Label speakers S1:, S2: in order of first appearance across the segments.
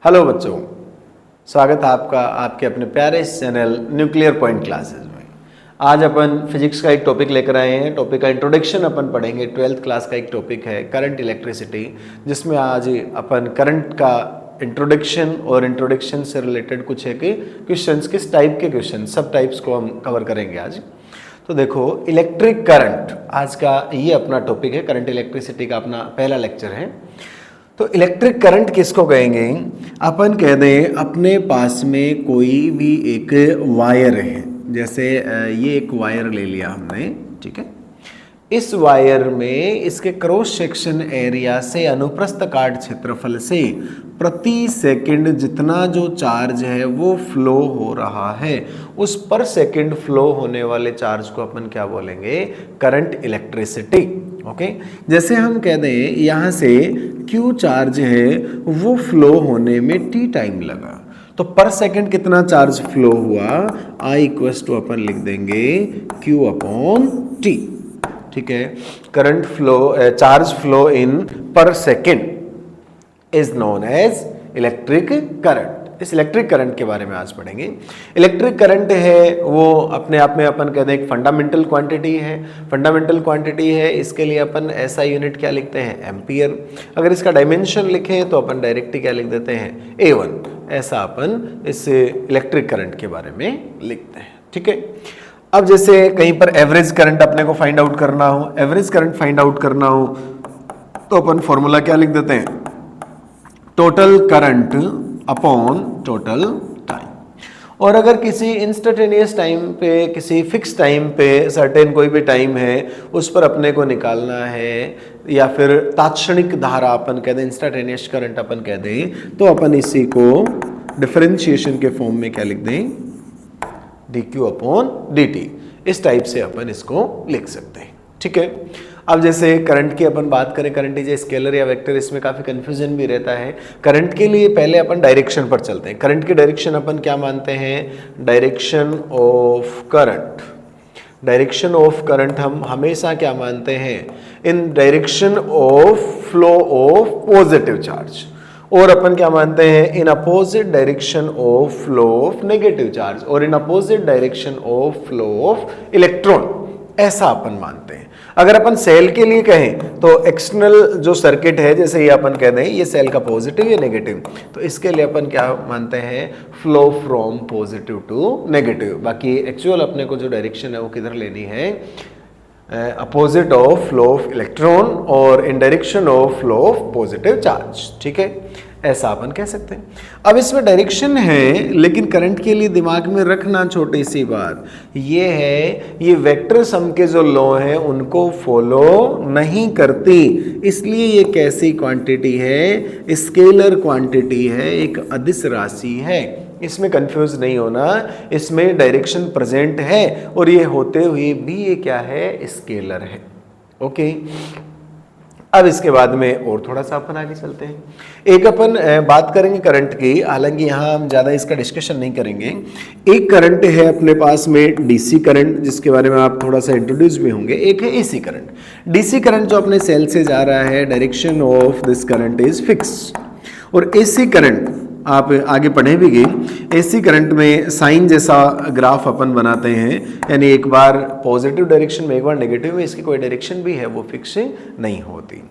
S1: Hello बच्चों, स्वागत है आपका आपके अपने प्यारे चैनल न्यूक्लियर पॉइंट क्लासेस में। आज अपन फिजिक्स का एक टॉपिक लेकर आए हैं। टॉपिक का इंट्रोडक्शन अपन पढ़ेंगे। 12th क्लास का एक टॉपिक है करंट इलेक्ट्रिसिटी, जिसमें आज अपन करंट का इंट्रोडक्शन और इंट्रोडक्शन से रिलेटेड कुछ है कि क्वेश्चंस, किस टाइप के क्वेश्चन, सब टाइप्स को हम कवर करेंगे आज। तो देखो, इलेक्ट्रिक करंट आज का ये अपना टॉपिक है। करंट इलेक्ट्रिसिटी का अपना पहला लेक्चर है। तो इलेक्ट्रिक करंट किसको कहेंगे? अपन कह दें अपने पास में कोई भी एक वायर है, जैसे ये एक वायर ले लिया हमने, ठीक है। इस वायर में इसके क्रॉस सेक्शन एरिया से अनुप्रस्थ काट क्षेत्रफल से प्रति सेकंड जितना जो चार्ज है वो फ्लो हो रहा है, उस पर सेकंड फ्लो होने वाले चार्ज को अपन क्या बोलेंगे? Current electricity. ओके, जैसे हम कह दें यहाँ से Q चार्ज है वो फ्लो होने में T टाइम लगा, तो पर सेकंड कितना चार्ज फ्लो हुआ? I इक्वल्स टू अपन लिख देंगे Q अपॉन T, ठीक है। Current flow, charge flow in per second is known as electric current. इस इलेक्ट्रिक करंट के बारे में आज पढ़ेंगे। इलेक्ट्रिक करंट है वो अपने आप में अपन कहते हैं एक फंडामेंटल क्वांटिटी है। फंडामेंटल क्वांटिटी है, इसके लिए अपन ऐसा यूनिट क्या लिखते हैं? एम्पियर। अगर इसका डायमेंशन लिखें तो अपन डायरेक्टली क्या लिख देते हैं? A1। ऐसा अपन इस इलेक्ट्रिक करंट के बारे में लिखते हैं, ठीक है। अब जैसे कहीं पर एवरेज करंट अपने को फाइंड आउट करना हो, एवरेज करंट फाइंड आउट करना हो तो अपन फॉर्मूला क्या लिख देते हैं? Total current upon total time. और अगर किसी इंस्टेंटेनियस टाइम पे, किसी फिक्स टाइम पे, सर्टेन कोई भी टाइम है उस पर अपने को निकालना है, या फिर तात्क्षणिक धारा अपन कह दें, इंस्टेंटेनियस करंट अपन कह दें, तो अपन इसी को डिफरेंशिएशन के फॉर्म में क्या लिख दें? dq upon dt। इस टाइप से अपन इसको लिख सकते हैं, ठीक है। अब जैसे करंट की अपन बात करें, करंट इज ए स्केलर या वेक्टर, इसमें काफी कंफ्यूजन भी रहता है। करंट के लिए पहले अपन डायरेक्शन पर चलते हैं। करंट की डायरेक्शन अपन क्या मानते हैं? Direction of current. Direction of current हम हमेशा क्या मानते हैं? In direction of flow of positive charge. और अपन क्या मानते हैं? In opposite direction of flow of negative charge, और in opposite direction of flow of electron, ऐसा अपन मानते हैं। अगर अपन सेल के लिए कहें तो एक्सटर्नल जो सर्किट है, जैसे ये अपन कह दें ये सेल का पॉजिटिव या नेगेटिव, तो इसके लिए अपन क्या मानते हैं? Flow from positive to negative. बाकी एक्चुअल अपने को जो डायरेक्शन है वो किधर लेनी है? Opposite of flow of electron और in direction of flow of positive charge, ठीक है। ऐसा अपन कह सकते हैं। अब इसमें डायरेक्शन है, लेकिन करंट के लिए दिमाग में रखना छोटी सी बात ये है, ये वेक्टर सम के जो लॉ हैं उनको फॉलो नहीं करती। इसलिए ये कैसी क्वांटिटी है? स्केलर क्वांटिटी है, एक अदिश राशि है। इसमें कंफ्यूज नहीं होना, इसमें डायरेक्शन प्रेजेंट है और ये होते हुए भी ये क्या है? स्केलर है, ओके। अब इसके बाद में और थोड़ा सा अपन आगे चलते हैं। एक अपन बात करेंगे करंट की, हालांकि यहाँ हम ज़्यादा इसका डिस्कशन नहीं करेंगे। एक करंट है अपने पास में डीसी करंट, जिसके बारे में आप थोड़ा सा इंट्रोड्यूस भी होंगे। एक है एसी करंट। डीसी करंट जो अपने सेल से जा रहा है, direction of this current is fix. और एसी करंट आप आगे पढ़े भी गए। एसी करंट में साइन जैसा ग्राफ अपन बनाते हैं, यानी एक बार पॉजिटिव डायरेक्शन में, एक बार नेगेटिव में, इसकी कोई डायरेक्शन भी है वो फिक्स नहीं होती।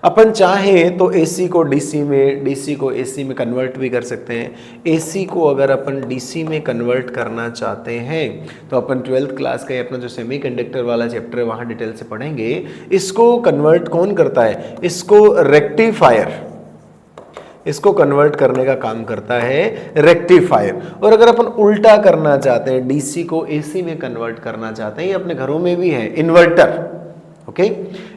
S1: अपन चाहें तो एसी को डीसी में, डीसी को एसी में कन्वर्ट भी कर सकते हैं। एसी को अगर अपन डीसी में कन्वर्ट करना चाहते हैं तो अपन 12th क्लास का अपना जो सेमीकंडक्टर वाला चैप्टर है वहाँ डिटेल से पढ़ेंगे। इसको कन्वर्ट कौन करता है? इसको रेक्टिफायर, इसको कन्वर्ट करने का काम करता है रेक्टिफायर। और अगर अपन उल्टा करना चाहते हैं, डीसी को एसी में कन्वर्ट करना चाहते हैं, ये अपने घरों में भी है, इन्वर्टर, ओके।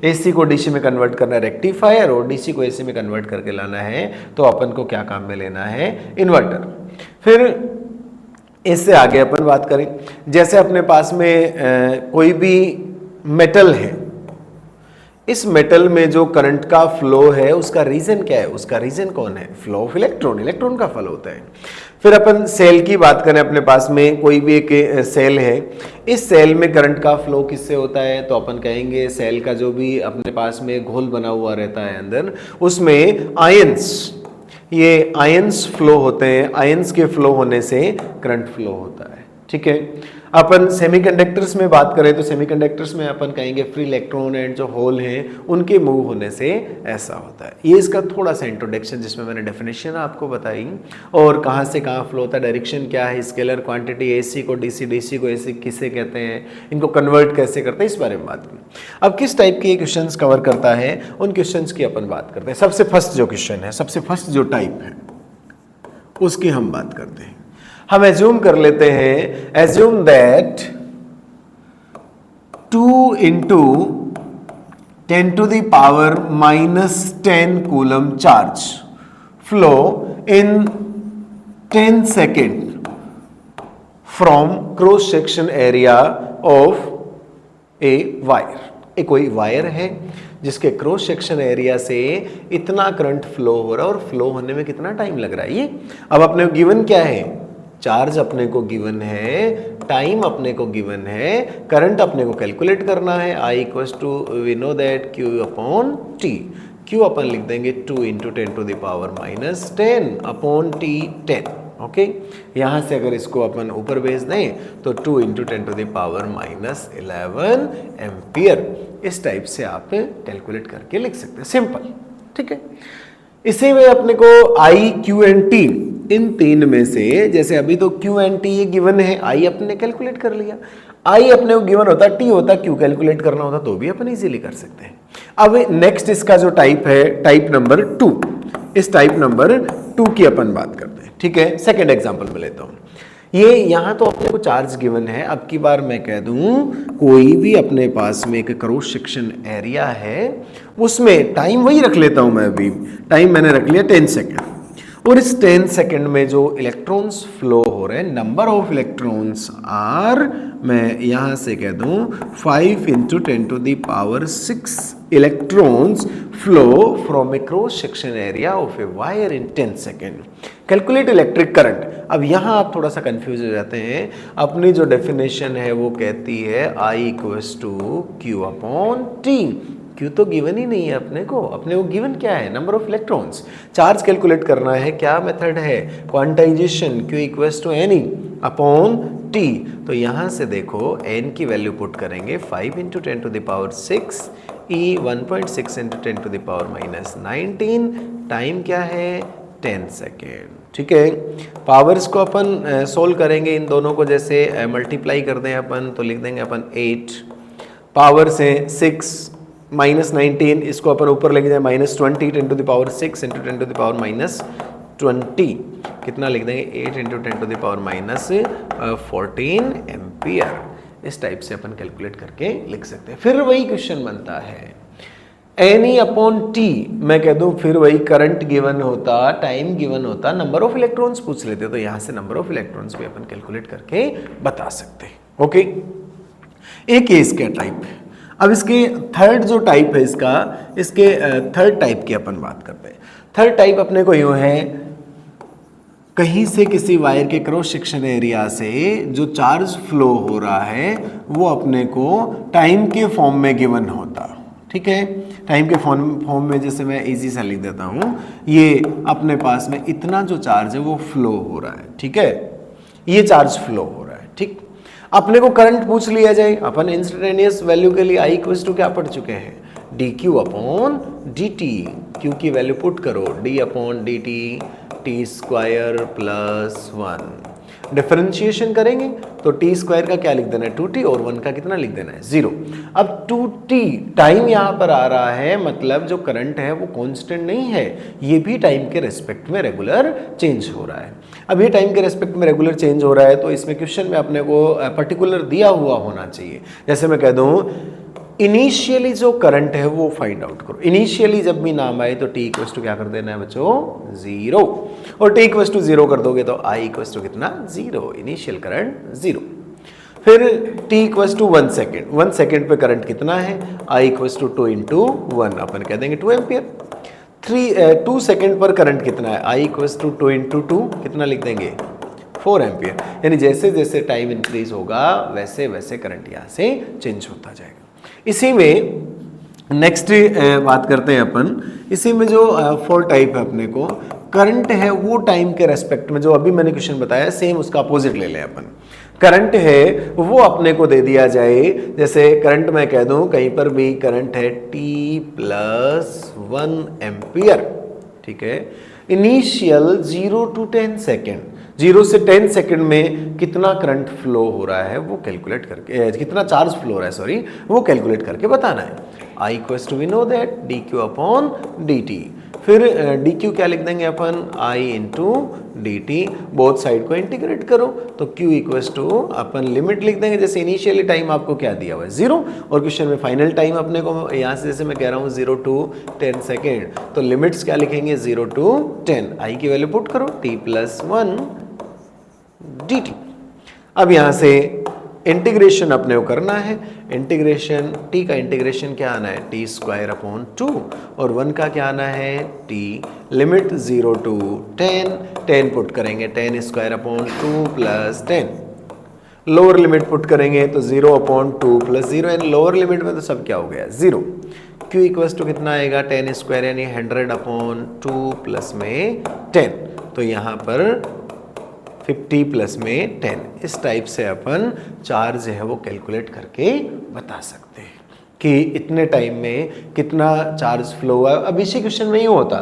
S1: एसी को डीसी में कन्वर्ट करना है रेक्टिफायर, और डीसी को एसी में कन्वर्ट करके लाना है तो अपन को क्या काम में लेना है? इन्वर्टर। फिर इससे आगे अपन बात करें, जैसे अपने पास में कोई भी मेटल है, इस मेटल में जो करंट का फ्लो है उसका रीजन क्या है? उसका रीजन कौन है? फ्लो ऑफ इलेक्ट्रॉन, इलेक्ट्रॉन का फ्लो होता है। फिर अपन सेल की बात करें, अपने पास में कोई भी एक सेल है, इस सेल में करंट का फ्लो किससे होता है? तो अपन कहेंगे सेल का जो भी अपने पास में घोल बना हुआ रहता है अंदर, उसमें आयंस ये आयंस फ्लो होते हैं, आयंस के फ्लो होने से करंट फ्लो होता है। ठीक है, अपन सेमीकंडक्टर्स में बात करें तो सेमीकंडक्टर्स में अपन कहेंगे फ्री इलेक्ट्रॉन एंड जो होल हैं उनके मूव होने से ऐसा होता है। ये इसका थोड़ा सा इंट्रोडक्शन जिसमें मैंने डेफिनेशन आपको बताई और कहाँ से कहाँ फ्लो होता है, डायरेक्शन क्या है, स्केलर क्वांटिटी, एसी को डीसी, डीसी को एसी किसे कहते हैं, इनको कन्वर्ट कैसे करते हैं, इस बारे में बात की। अब किस टाइप के क्वेश्चन कवर करता है उन क्वेश्चन की अपन बात करते हैं। सबसे फर्स्ट जो क्वेश्चन है, सबसे फर्स्ट जो टाइप है उसकी हम बात करते हैं। हम एज्यूम कर लेते हैं, assume that 2 into 10 to the power minus 10 coulomb charge flow in 10 seconds from cross section area of a wire। एक कोई वायर है जिसके क्रॉस सेक्शन एरिया से इतना करंट फ्लो हो रहा है और फ्लो होने में कितना टाइम लग रहा है ये। अब अपने को गिवन क्या है, चार्ज अपने को गिवन है, टाइम अपने को गिवन है, करंट अपने को कैलकुलेट करना है। I equals to we know that Q upon T, Q अपन लिख देंगे 2 into 10 to the power minus 10 upon T 10। Okay, यहाँ से अगर इसको अपन ऊपर भेज दें तो 2 into 10 to the power minus 11 ampere. इस टाइप से आप कैलकुलेट करके लिख सकते हैं, सिंपल। ठीक है, इसी में अपने को I, Q एंड T इन तीन में से, जैसे अभी तो Q एंड T ये गिवन है, I अपने कैलकुलेट कर लिया, I अपने को गिवन होता, T होता, Q कैलकुलेट करना होता तो भी अपन इजीली कर सकते हैं। अब नेक्स्ट इसका जो टाइप है, टाइप नंबर 2, इस टाइप नंबर 2 की अपन बात करते हैं। ठीक है, सेकेंड एग्जाम्पल में लेता हूँ। ये यहाँ तो अपने को चार्ज गिवन है, अब की बार मैं कह दूं कोई भी अपने पास में एक क्रॉस सेक्शन एरिया है, उसमें टाइम वही रख लेता हूं मैं, अभी टाइम मैंने रख लिया 10 सेकेंड, और इस 10 सेकेंड में जो इलेक्ट्रॉन्स फ्लो हो रहे हैं, नंबर ऑफ इलेक्ट्रॉन्स आर, मैं यहां से कह दूं 5 into 10 to the power 6 electrons flow from A cross section area of a wire in 10 second. Calculate electric current. अब यहां आप थोड़ा सा कंफ्यूज हो जाते हैं, अपनी जो डेफिनेशन है वो कहती है I equals to Q upon T। Q तो गिवन ही नहीं है अपने को गिवन क्या है, number of electrons. Charge calculate करना है, क्या मेथड है, quantization, Q equals to N upon T। तो यहां से देखो N की वैल्यू पुट करेंगे 5 into 10 to the power 6, E 1.6 into 10 to the power minus 19, time क्या है 10 सेकेंड। ठीक है, पावर्स को अपन सोल्व करेंगे, इन दोनों को जैसे मल्टीप्लाई कर दें अपन तो लिख देंगे अपन 8 पावर से 6 माइनस 19, इसको अपन ऊपर लेके जाए -20 10 to the power 6 into 10 to the power minus 20, कितना लिख देंगे 8 into 10 to the power minus 14 ampere. इस टाइप से अपन कैलकुलेट करके लिख सकते हैं। फिर वही क्वेश्चन बनता है N अपॉन T, मैं कह दूं फिर वही करंट गिवन होता, टाइम गिवन होता, नंबर ऑफ इलेक्ट्रॉन्स पूछ लेते तो यहां से नंबर ऑफ इलेक्ट्रॉन्स भी अपन कैलकुलेट करके बता सकते हैं। ओके, एक ये इसका टाइप है। अब इसके थर्ड जो टाइप है इसके थर्ड टाइप की अपन बात करते हैं। थर्ड टाइप अपने को यूं है, कहीं से किसी वायर के क्रॉस सेक्शन एरिया से जो चार्ज फ्लो हो रहा है वो अपने को टाइम के फॉर्म में गिवन होता। ठीक है, टाइम के फॉर्म में जैसे मैं इजी सा लिख देता हूँ, ये अपने पास में इतना जो चार्ज है वो फ्लो हो रहा है। ठीक है, ये चार्ज फ्लो हो रहा है। ठीक, अपने को करंट पूछ लिया जाए, अपन इंस्टेंटेनियस वैल्यू के लिए I इक्वल्स टू क्या पढ़ चुके हैं, dq अपॉन dt। q की वैल्यू पुट करो, d upon dt t square plus 1। Differentiation करेंगे तो t स्क्वायर का क्या लिख देना है 2t और 1 का कितना लिख देना है 0। अब 2t टाइम यहाँ पर आ रहा है, मतलब जो करंट है वो कांस्टेंट नहीं है, ये भी टाइम के रेस्पेक्ट में रेगुलर चेंज हो रहा है। अब ये टाइम के रेस्पेक्ट में रेगुलर चेंज हो रहा है तो इसमें क्वेश्चन में अपने को पर्टिकुलर दिया हुआ होना चाहिए। जैसे मैं कह दूँ इनिशियली जो करंट है वो फाइंड आउट करो। इनिशियली जब भी नाम आए तो t इक्वल्स टू क्या कर देना है बच्चों 0, और t इक्वल्स टू 0 कर दोगे तो I इक्वल्स टू कितना 0, इनिशियल करंट 0। फिर t equals to 1 second, 1 second पे करंट कितना है, I इक्वल्स टू 2 into 1, अपन कह देंगे 2 एम्पियर। 2 सेकेंड पर करंट कितना है, I इक्वल्स टू 2 into 2, कितना लिख देंगे 4 एम्पियर। यानी जैसे जैसे टाइम इंक्रीज होगा वैसे वैसे करंट यहाँ से चेंज होता जाएगा। इसी में नेक्स्ट बात करते हैं अपन, इसी में जो 4 टाइप है अपने को, करंट है वो टाइम के रेस्पेक्ट में, जो अभी मैंने क्वेश्चन बताया सेम उसका अपोजिट ले लें अपन। करंट है वो अपने को दे दिया जाए, जैसे करंट मैं कह दूं कहीं पर भी करंट है t+1 एम्पियर, ठीक है। इनिशियल 0 to 10 सेकेंड, 0 से 10 सेकेंड में कितना करंट फ्लो हो रहा है वो कैलकुलेट करके, कितना चार्ज फ्लो हो रहा है सॉरी, वो कैलकुलेट करके बताना है। I equals to we know that dq upon dt। फिर dq क्या लिख देंगे अपन, I into dt, both side को इंटीग्रेट करो तो q इक्वल्स टू अपन लिमिट लिख देंगे, जैसे इनिशियली टाइम आपको क्या दिया हुआ है 0, और क्वेश्चन में फाइनल टाइम अपने को यहाँ से जैसे मैं कह रहा हूँ 0 to 10 सेकेंड, तो लिमिट्स क्या लिखेंगे 0 to 10, I की वैल्यू पुट करो t+1 dt। अब यहाँ से इंटीग्रेशन अपने को करना है, इंटीग्रेशन t का इंटीग्रेशन क्या आना है t² अपॉन 2, और 1 का क्या आना है t, लिमिट 0 to 10, 10 पुट करेंगे 10² upon 2 plus 10, lower limit put करेंगे तो 0 upon 2 plus 0, and lower limit में तो सब क्या हो गया 0। q इक्वल्स टू कितना आएगा 10² यानी 100 अपॉन 2 प्लस में 10, तो यहाँ पर 50 प्लस में 10, इस टाइप से अपन चार्ज है वो कैलकुलेट करके बता सकते हैं कि इतने टाइम में कितना चार्ज फ्लो हुआ। अब इसी क्वेश्चन में ही होता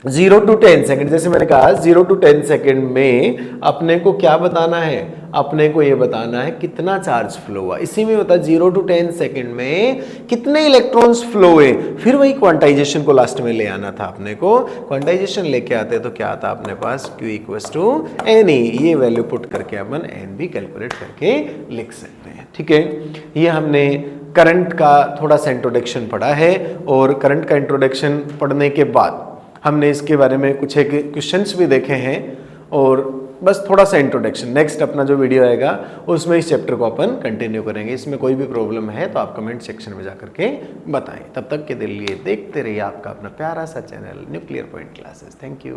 S1: 0 to 10 सेकेंड, जैसे मैंने कहा 0 to 10 सेकेंड में अपने को क्या बताना है, अपने को ये बताना है कितना चार्ज फ्लो हुआ। इसी में होता 0 to 10 सेकेंड में कितने इलेक्ट्रॉन्स फ्लो हुए, फिर वही क्वांटाइजेशन को लास्ट में ले आना था अपने को। क्वांटाइजेशन लेके आते तो क्या आता अपने पास q equals to N E, ये वैल्यू पुट करके अपन एन भी कैलकुलेट करके लिख सकते हैं, ठीक है। ये हमने करंट का थोड़ा सा इंट्रोडक्शन पढ़ा है, और करंट का इंट्रोडक्शन पढ़ने के बाद हमने इसके बारे में कुछ एक क्वेश्चंस भी देखे हैं, और बस थोड़ा सा इंट्रोडक्शन। नेक्स्ट अपना जो वीडियो आएगा उसमें इस चैप्टर को अपन कंटिन्यू करेंगे। इसमें कोई भी प्रॉब्लम है तो आप कमेंट सेक्शन में जाकर के बताएं। तब तक के लिए देखते रहिए आपका अपना प्यारा सा channel nuclear point classes. Thank you.